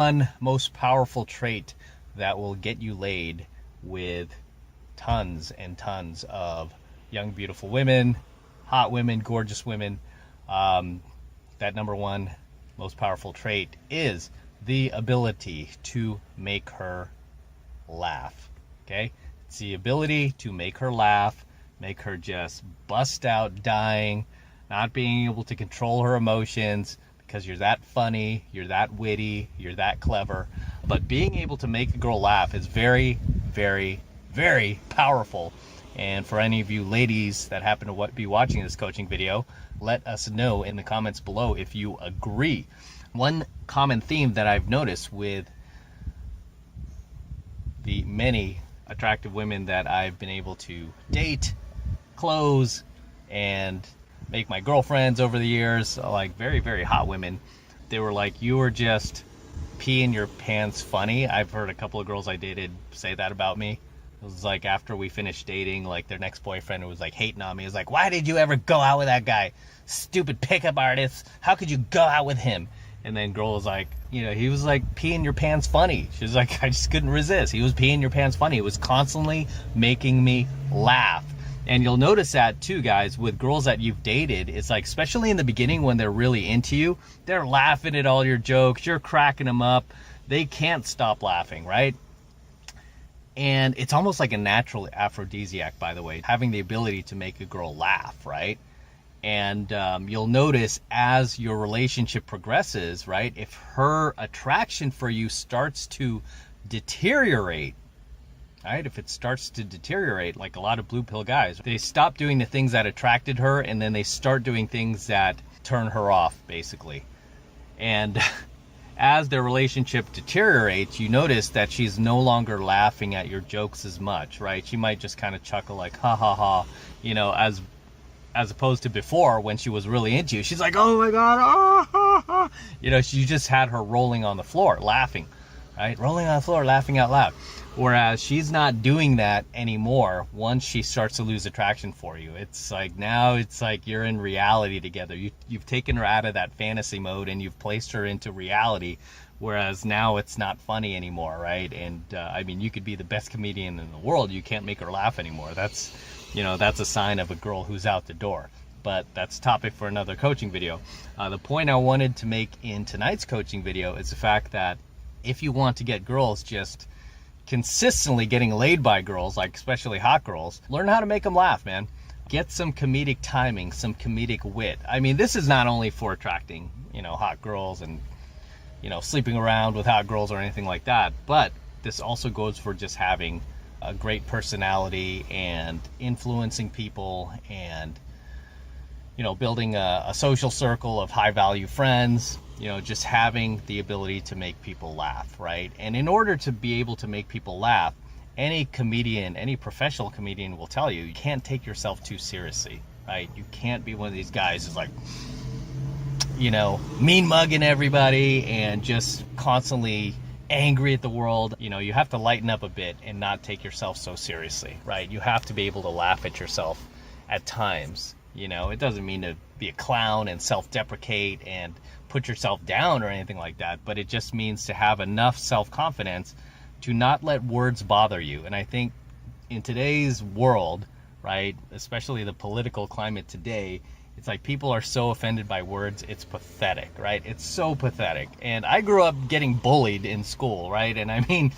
One most powerful trait that will get you laid with tons and tons of young, beautiful women, hot women, gorgeous women. That number one most powerful trait is the ability to make her laugh. Okay? It's the ability to make her laugh, make her just bust out dying, not being able to control her emotions, because you're that funny, you're that witty, you're that clever. But being able to make a girl laugh is very, very, very powerful. And for any of you ladies that happen to be watching this coaching video, let us know in the comments below if you agree. One common theme that I've noticed with the many attractive women that I've been able to date, close, and make my girlfriends over the years, like very, very hot women, they were like, you were just pee in your pants funny. I've heard a couple of girls I dated say that about me. It was like after we finished dating, like their next boyfriend was like hating on me. It was like, why did you ever go out with that guy? Stupid pickup artist. How could you go out with him? And then girl was like, you know, he was like peeing your pants funny. She was like, I just couldn't resist. He was peeing your pants funny. It was constantly making me laugh. And you'll notice that too, guys, with girls that you've dated. It's like, especially in the beginning when they're really into you, they're laughing at all your jokes. You're cracking them up. They can't stop laughing, right? And it's almost like a natural aphrodisiac, by the way, having the ability to make a girl laugh, right? And you'll notice as your relationship progresses, right, if her attraction for you starts to deteriorate, right, if it starts to deteriorate, like a lot of blue pill guys, they stop doing the things that attracted her, and then they start doing things that turn her off, basically. And as their relationship deteriorates, you notice that she's no longer laughing at your jokes as much, right? She might just kind of chuckle like, ha ha ha, you know, as opposed to before when she was really into you. She's like, oh my God, ah, ha, ha. You know, you just had her rolling on the floor, laughing, right? Rolling on the floor, laughing out loud. Whereas she's not doing that anymore once she starts to lose attraction for you. It's like now it's like you're in reality together. You've taken her out of that fantasy mode and you've placed her into reality, whereas now it's not funny anymore, right? And I mean, you could be the best comedian in the world. You can't make her laugh anymore. That's, you know, that's a sign of a girl who's out the door. But that's a topic for another coaching video. The point I wanted to make in tonight's coaching video is the fact that if you want to get girls just consistently getting laid by girls, like especially hot girls, learn how to make them laugh, man. Get some comedic timing, some comedic wit. I mean, this is not only for attracting, you know, hot girls and, you know, sleeping around with hot girls or anything like that, but this also goes for just having a great personality and influencing people and, you know, building a social circle of high value friends, you know, just having the ability to make people laugh, right? And in order to be able to make people laugh, any comedian, any professional comedian will tell you, you can't take yourself too seriously, right? You can't be one of these guys who's like, you know, mean mugging everybody and just constantly angry at the world. You know, you have to lighten up a bit and not take yourself so seriously, right? You have to be able to laugh at yourself at times. You know, it doesn't mean to be a clown and self-deprecate and put yourself down or anything like that, but it just means to have enough self-confidence to not let words bother you. And I think in today's world, right, especially the political climate today, it's like people are so offended by words, it's pathetic, right? It's so pathetic. And I grew up getting bullied in school, right? And I mean,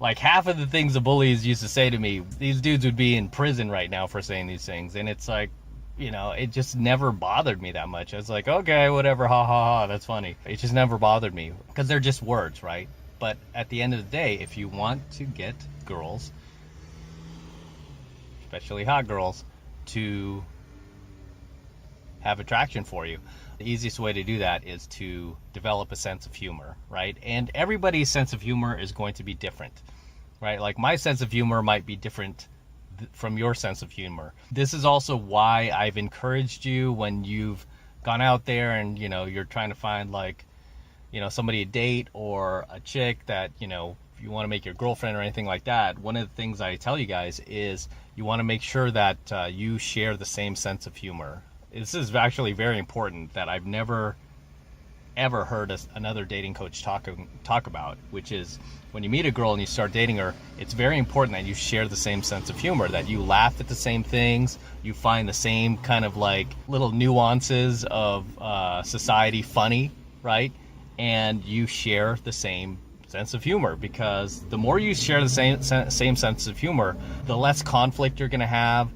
like half of the things the bullies used to say to me, these dudes would be in prison right now for saying these things. And it's like, you know, it just never bothered me that much. I was like, okay, whatever, ha ha ha, that's funny. It just never bothered me because they're just words, right? But at the end of the day, if you want to get girls, especially hot girls, to have attraction for you, the easiest way to do that is to develop a sense of humor, right? And everybody's sense of humor is going to be different, right? Like my sense of humor might be different from your sense of humor. This is also why I've encouraged you when you've gone out there and, you know, you're trying to find like, you know, somebody to date or a chick that, you know, if you want to make your girlfriend or anything like that. One of the things I tell you guys is you want to make sure that you share the same sense of humor. This is actually very important, that I've never ever heard another dating coach talk about, which is when you meet a girl and you start dating her, it's very important that you share the same sense of humor, that you laugh at the same things, you find the same kind of like little nuances of society funny, right? And you share the same sense of humor, because the more you share the same sense of humor, the less conflict you're going to have,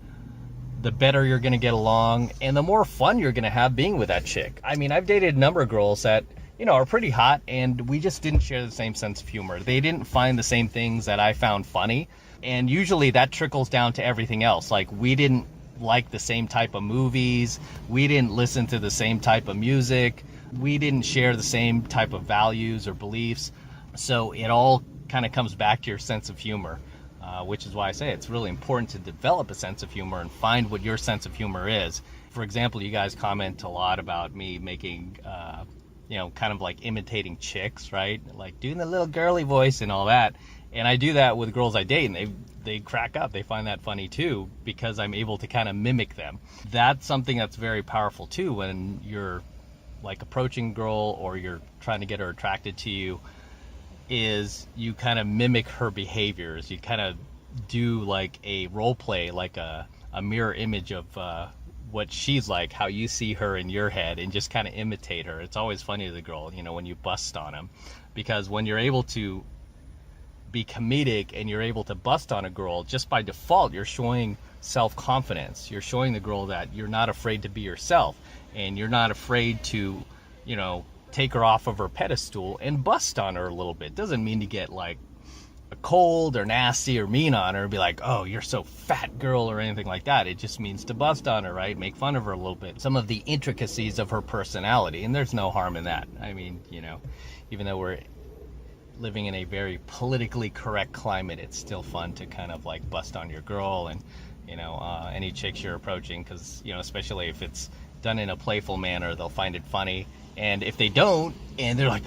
the better you're going to get along, and the more fun you're going to have being with that chick. I mean, I've dated a number of girls that, you know, are pretty hot, and we just didn't share the same sense of humor. They didn't find the same things that I found funny, and usually that trickles down to everything else. Like, we didn't like the same type of movies, we didn't listen to the same type of music, we didn't share the same type of values or beliefs. So it all kind of comes back to your sense of humor. Which is why I say it's really important to develop a sense of humor and find what your sense of humor is. For example, you guys comment a lot about me making, you know, kind of like imitating chicks, right? Like doing the little girly voice and all that. And I do that with girls I date, and they crack up. They find that funny too, because I'm able to kind of mimic them. That's something that's very powerful too when you're like approaching a girl or you're trying to get her attracted to you, is you kind of mimic her behaviors. You kind of do like a role play, like a mirror image of what she's like, how you see her in your head, and just kind of imitate her. It's always funny to the girl, you know, when you bust on them, because when you're able to be comedic and you're able to bust on a girl, just by default, you're showing self-confidence. You're showing the girl that you're not afraid to be yourself, and you're not afraid to, you know, take her off of her pedestal and bust on her a little bit. Doesn't mean to get like cold or nasty or mean on her and be like, oh, you're so fat, girl, or anything like that. It just means to bust on her, right? Make fun of her a little bit, some of the intricacies of her personality, and there's no harm in that. I mean, you know, even though we're living in a very politically correct climate, it's still fun to kind of like bust on your girl and, you know, any chicks you're approaching, because, you know, especially if it's done in a playful manner, they'll find it funny. And if they don't, and they're like,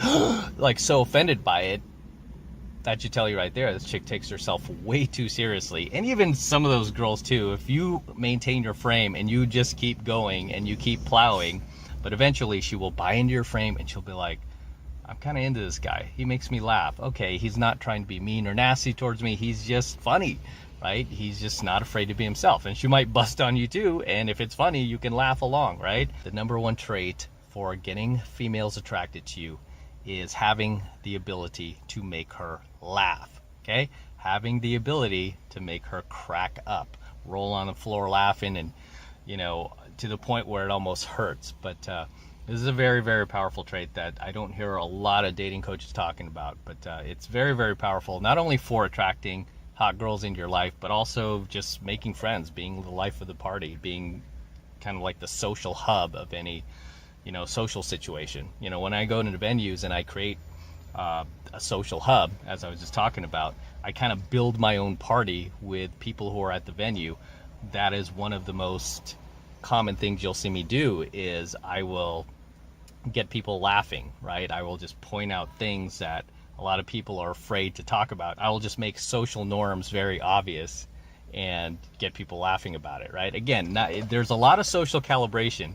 like so offended by it, that should tell you right there, this chick takes herself way too seriously. And even some of those girls too, if you maintain your frame and you just keep going and you keep plowing, but eventually she will buy into your frame and she'll be like, I'm kind of into this guy. He makes me laugh. Okay, he's not trying to be mean or nasty towards me. He's just funny, right? He's just not afraid to be himself. And she might bust on you too. And if it's funny, you can laugh along, right? The number one trait for getting females attracted to you is having the ability to make her laugh, okay? Having the ability to make her crack up, roll on the floor laughing, and, you know, to the point where it almost hurts. But this is a very, very powerful trait that I don't hear a lot of dating coaches talking about, but it's very, very powerful, not only for attracting hot girls into your life, but also just making friends, being the life of the party, being kind of like the social hub of any, you know, social situation. You know, when I go into venues and I create a social hub, as I was just talking about, I kind of build my own party with people who are at the venue. That is one of the most common things you'll see me do, is I will get people laughing, right? I will just point out things that a lot of people are afraid to talk about. I will just make social norms very obvious and get people laughing about it, right? Again, there's a lot of social calibration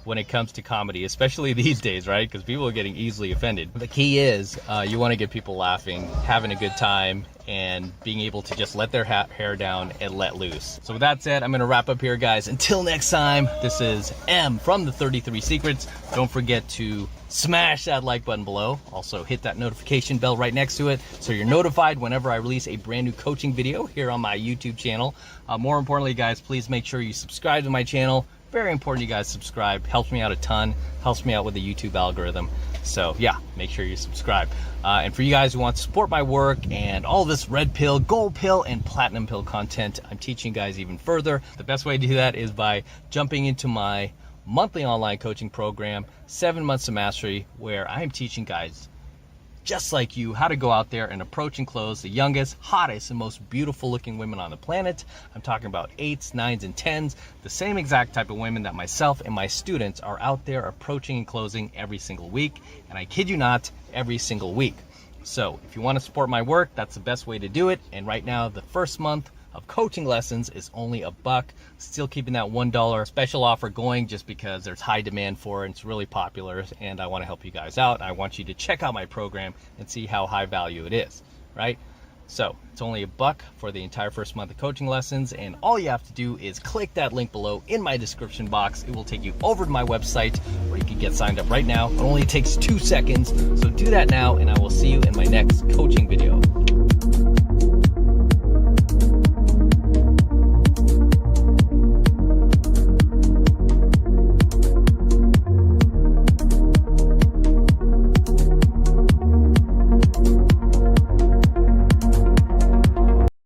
when it comes to comedy, especially these days, right? Because people are getting easily offended. The key is you want to get people laughing, having a good time, and being able to just let their hair down and let loose. So with that said, I'm going to wrap up here, guys. Until next time, this is M from the 33 Secrets. Don't forget to smash that like button below. Also hit that notification bell right next to it so you're notified whenever I release a brand new coaching video here on my YouTube channel. More importantly, guys, please make sure you subscribe to my channel. Very important you guys subscribe. Helps me out a ton. Helps me out with the YouTube algorithm. So yeah, make sure you subscribe. And for you guys who want to support my work and all this red pill, gold pill, and platinum pill content I'm teaching you guys even further, the best way to do that is by jumping into my monthly online coaching program, 7 Months to Mastery, where I am teaching guys just like you how to go out there and approach and close the youngest, hottest, and most beautiful looking women on the planet. I'm talking about 8s, 9s, and 10s, the same exact type of women that myself and my students are out there approaching and closing every single week. And I kid you not, every single week. So if you want to support my work, that's the best way to do it. And right now, the first month of coaching lessons is only $1. Still keeping that $1 special offer going just because there's high demand for it. It's really popular and I want to help you guys out. I want you to check out my program and see how high value it is, right? So it's only $1 for the entire first month of coaching lessons, and all you have to do is click that link below in my description box. It will take you over to my website where you can get signed up right now. It only takes 2 seconds, so do that now, and I will see you in my next coaching video.